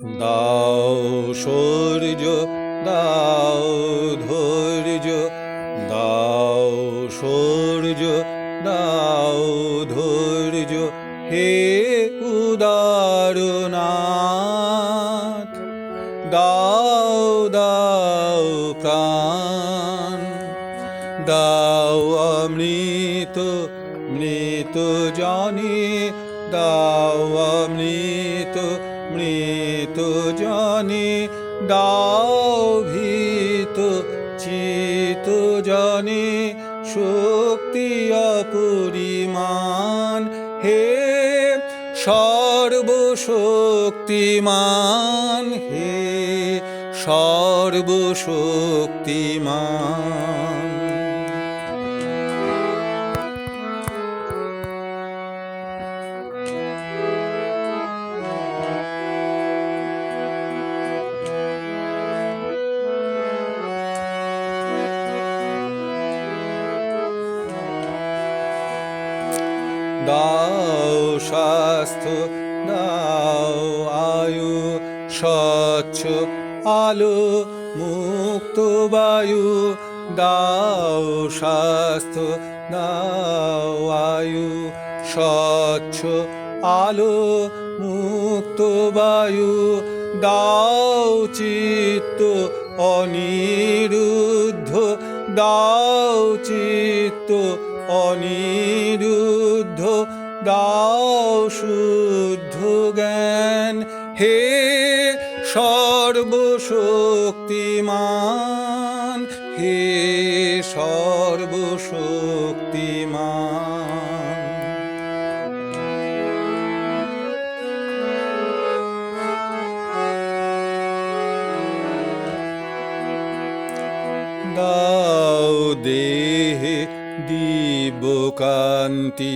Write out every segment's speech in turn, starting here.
দাও সূর্য দাও ধৈর্য, দাও সূর্য দাও ধৈর্য, হে উদারনাথ। দাও দাও প্রাণ, দাও অমৃত মৃত জনে, দাও অমৃত মৃত জনে, দাও ভীত চিত জনে শক্তি অপরিমাণ, হে সর্বশক্তিমান, হে সর্বশক্তিমান। দাও স্বাস্থ্য দাও আয়ু, স্বচ্ছ আলো মুক্ত বায়ু, দাও স্বাস্থ্য দাও আয়ু, স্বচ্ছ আলো মুক্ত বায়ু, দাও চিত্ত অনিরুদ্ধ, দাও চিত্ত অনিরুদ্ধ, দাও শুদ্ধ জ্ঞান, হে সর্বশক্তিমান, হে সর্বশক্তিমান। দাও দেহে দিব্যকান্তি,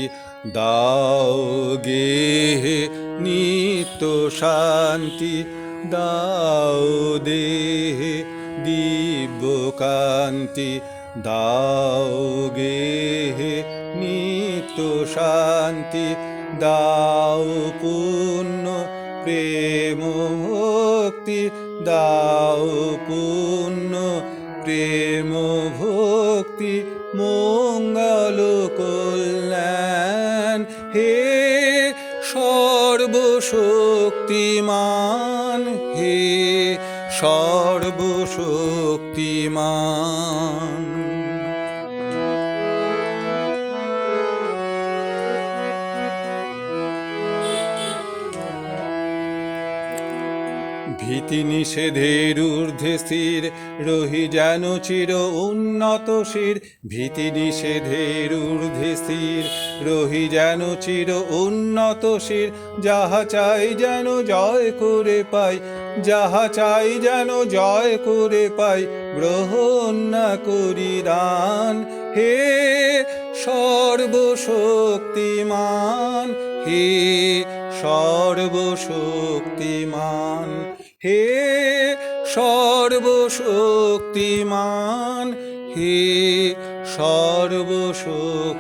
দাও গেহে নিত্য শান্তি, দাও দেহে দিব্যকান্তি, দাও গেহে নিত্য শান্তি, দাও পুণ্য প্রেম ভক্তি, দাও পুণ্য প্রেম ভক্তি, মঙ্গল কল্যাণ, হে সর্বশক্তিমান, হে সর্বশক্তিমান। ভীতি নিষেধের ঊর্ধ্বে স্থির রহি যেন চির উন্নত শির, ভীতি নিষেধের ঊর্ধ্বে স্থির রহি যেন চির উন্নত শির, যাহা চাই যেন জয় করে পাই, যাহা চাই যেন জয় করে পাই, গ্রহণ না করি দান, হে সর্বশক্তিমান, হে সর্বশক্তিমান, হে সর্বশক্তিমান, হে সর্বশক্তিমান।